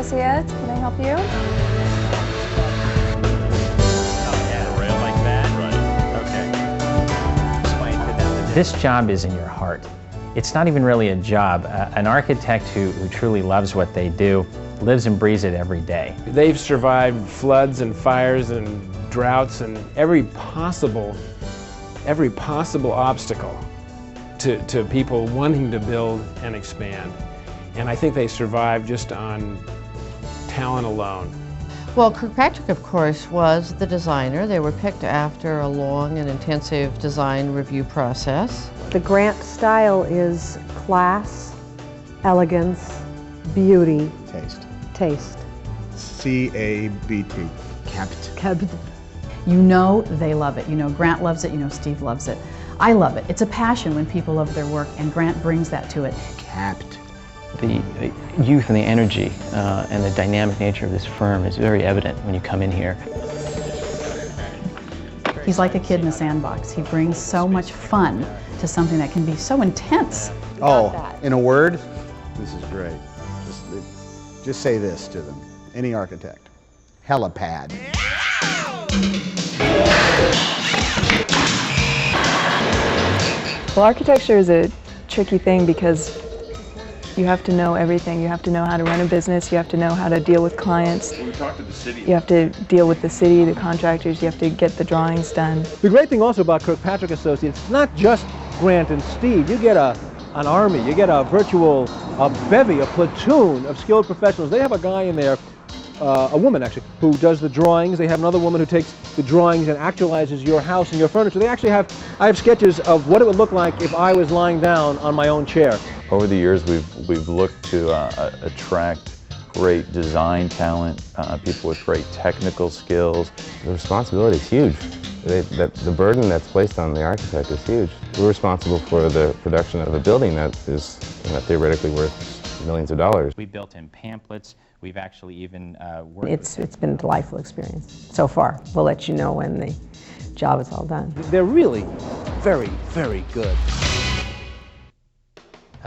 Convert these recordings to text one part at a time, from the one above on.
Associates. Can I help you? This job is in your heart. It's not even really a job. An architect who truly loves what they do lives and breathes it every day. They've survived floods and fires and droughts and every possible obstacle to people wanting to build and expand. And I think they survived just on talent alone. Well, Kirkpatrick, of course, was the designer. They were picked after a long and intensive design review process. The Grant style is class, elegance, beauty, taste. C-A-B-T. Kept. You know they love it. You know Grant loves it. You know Steve loves it. I love it. It's a passion when people love their work, and Grant brings that to it. Capped. The youth and the energy and the dynamic nature of this firm is very evident when you come in here. He's like a kid in a sandbox. He brings so much fun to something that can be so intense. Oh, in a word, this is great. Just say this to them, any architect. Helipad. Well, architecture is a tricky thing because you have to know everything. You have to know how to run a business. You have to know how to deal with clients. When we talk to the city. You have to deal with the city, the contractors. You have to get the drawings done. The great thing also about Kirkpatrick Associates, it's not just Grant and Steve. You get an army. You get a virtual bevy, a platoon of skilled professionals. They have a guy in there, a woman actually, who does the drawings. They have another woman who takes the drawings and actualizes your house and your furniture. They actually have, I have sketches of what it would look like if I was lying down on my own chair. Over the years, we've looked to attract great design talent, people with great technical skills. The responsibility is huge. The burden that's placed on the architect is huge. We're responsible for the production of a building that is theoretically worth millions of dollars. We built in pamphlets. We've actually even worked. It's been a delightful experience so far. We'll let you know when the job is all done. They're really very, very good.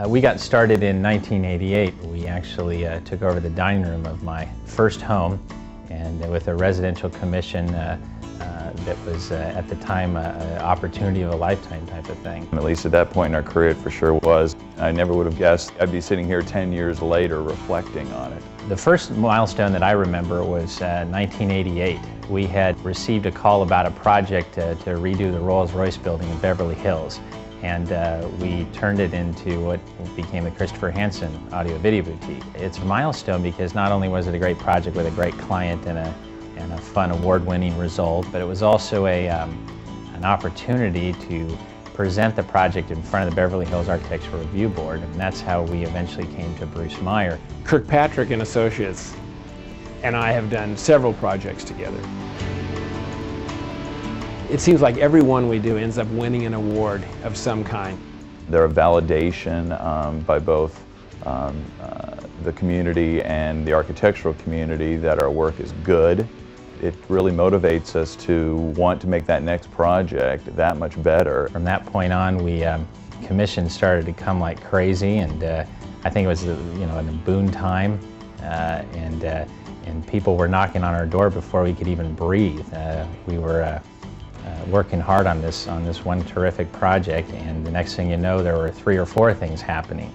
We got started in 1988. We actually took over the dining room of my first home, and with a residential commission that was at the time an opportunity of a lifetime type of thing. At least at that point in our career, it for sure was. I never would have guessed I'd be sitting here 10 years later reflecting on it. The first milestone that I remember was 1988. We had received a call about a project to redo the Rolls-Royce building in Beverly Hills. And we turned it into what became the Christopher Hansen Audio Video Boutique. It's a milestone because not only was it a great project with a great client and a fun award-winning result, but it was also an opportunity to present the project in front of the Beverly Hills Architectural Review Board, and that's how we eventually came to Bruce Meyer. Kirkpatrick and Associates and I have done several projects together. It seems like every one we do ends up winning an award of some kind. They're a validation by both the community and the architectural community that our work is good. It really motivates us to want to make that next project that much better. From that point on, commissions started to come like crazy, and I think it was in a boom time, and people were knocking on our door before we could even breathe. We were working hard on this one terrific project, and the next thing you know, there were 3 or 4 things happening.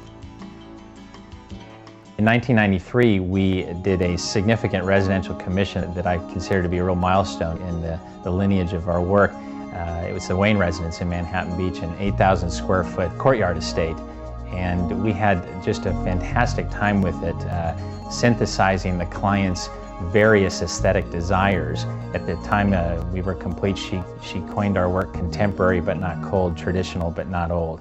In 1993, we did a significant residential commission that I consider to be a real milestone in the lineage of our work. It was the Wayne residence in Manhattan Beach, an 8,000 square foot courtyard estate, and we had just a fantastic time with it, synthesizing the client's various aesthetic desires. At the time we were complete, she coined our work contemporary but not cold, traditional but not old.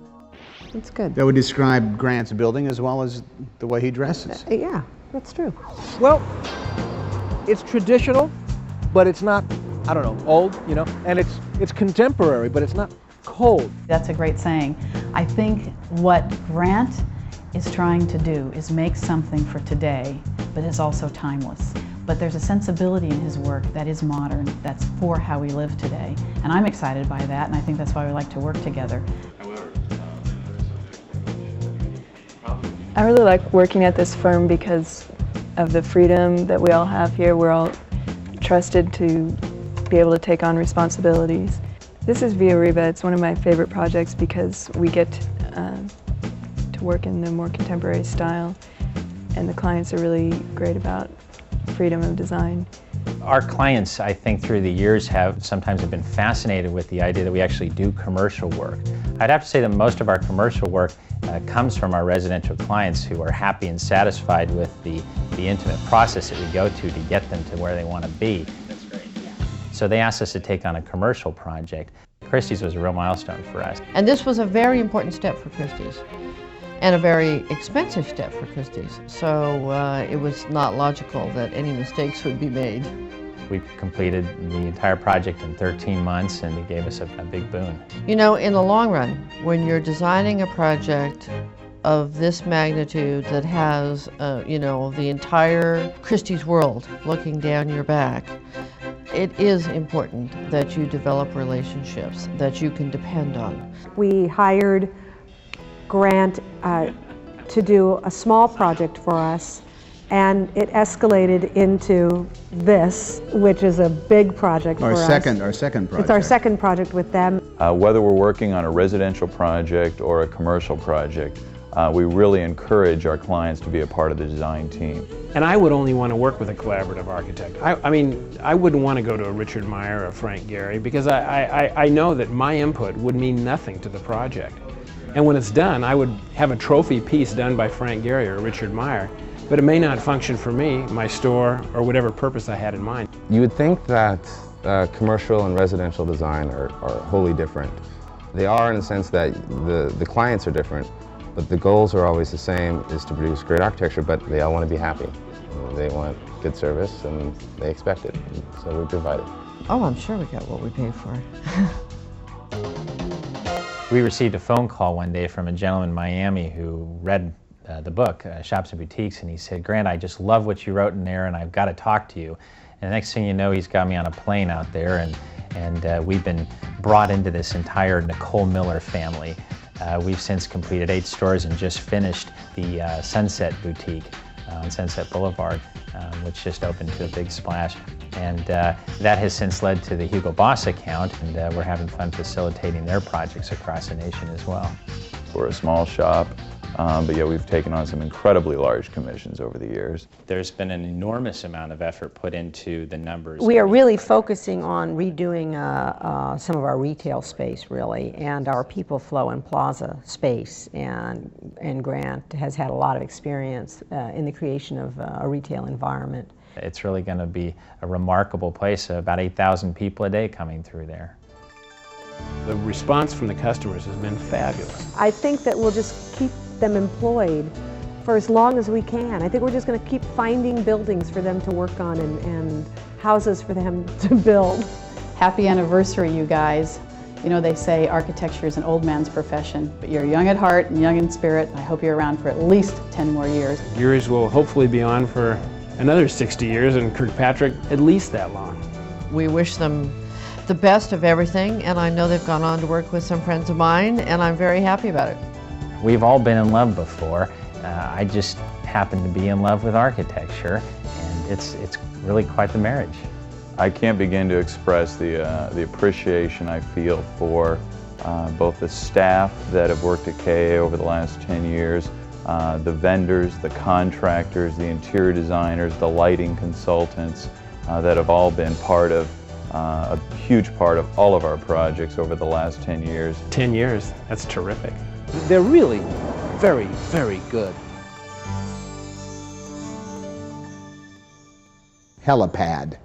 That's good. That would describe Grant's building as well as the way he dresses. Yeah, that's true. Well, it's traditional, but it's not, I don't know, old, and it's contemporary, but it's not cold. That's a great saying. I think what Grant is trying to do is make something for today, but is also timeless. But there's a sensibility in his work that is modern, that's for how we live today. And I'm excited by that, and I think that's why we like to work together. I really like working at this firm because of the freedom that we all have here. We're all trusted to be able to take on responsibilities. This is Via Riva. It's one of my favorite projects because we get to work in the more contemporary style, and the clients are really great about freedom of design. Our clients, I think, through the years sometimes have been fascinated with the idea that we actually do commercial work. I'd have to say that most of our commercial work comes from our residential clients who are happy and satisfied with the intimate process that we go to get them to where they want to be. That's great. So they asked us to take on a commercial project. Christie's was a real milestone for us. And this was a very important step for Christie's, and a very expensive step for Christie's. So it was not logical that any mistakes would be made. We completed the entire project in 13 months, and it gave us a big boon. You know, in the long run, when you're designing a project of this magnitude that has, you know, the entire Christie's world looking down your back, it is important that you develop relationships that you can depend on. We hired Grant to do a small project for us, and it escalated into this, which is a big project for us. Our second project. It's our second project with them. Whether we're working on a residential project or a commercial project, we really encourage our clients to be a part of the design team. And I would only want to work with a collaborative architect. I mean, I wouldn't want to go to a Richard Meyer or a Frank Gehry, because I know that my input would mean nothing to the project. And when it's done, I would have a trophy piece done by Frank Gehry or Richard Meyer, but it may not function for me, my store, or whatever purpose I had in mind. You would think that commercial and residential design are wholly different. They are in the sense that the clients are different, but the goals are always the same, is to produce great architecture, but they all want to be happy. They want good service, and they expect it, so we provide it. Oh, I'm sure we got what we paid for. We received a phone call one day from a gentleman in Miami who read the book, Shops and Boutiques, and he said, "Grant, I just love what you wrote in there, and I've got to talk to you." And the next thing you know, he's got me on a plane out there, and we've been brought into this entire Nicole Miller family. We've since completed 8 stores and just finished the Sunset Boutique on Sunset Boulevard, which just opened to a big splash. And that has since led to the Hugo Boss account, and we're having fun facilitating their projects across the nation as well. We're a small shop, but yeah, we've taken on some incredibly large commissions over the years. There's been an enormous amount of effort put into the numbers. We are really focusing on redoing some of our retail space, really, and our people flow and plaza space, and Grant has had a lot of experience in the creation of a retail environment. It's really going to be a remarkable place, about 8,000 people a day coming through there. The response from the customers has been fabulous. I think that we'll just keep them employed for as long as we can. I think we're just going to keep finding buildings for them to work on and houses for them to build. Happy anniversary, you guys. You know, they say architecture is an old man's profession, but you're young at heart and young in spirit. I hope you're around for at least 10 more years. Yours will hopefully be on for another 60 years, and Kirkpatrick at least that long. We wish them the best of everything, and I know they've gone on to work with some friends of mine, and I'm very happy about it. We've all been in love before. I just happen to be in love with architecture, and it's really quite the marriage. I can't begin to express the appreciation I feel for both the staff that have worked at KAA over the last 10 years, the vendors, the contractors, the interior designers, the lighting consultants that have all been part of a huge part of all of our projects over the last 10 years. 10 years, that's terrific. They're really very, very good. Helipad.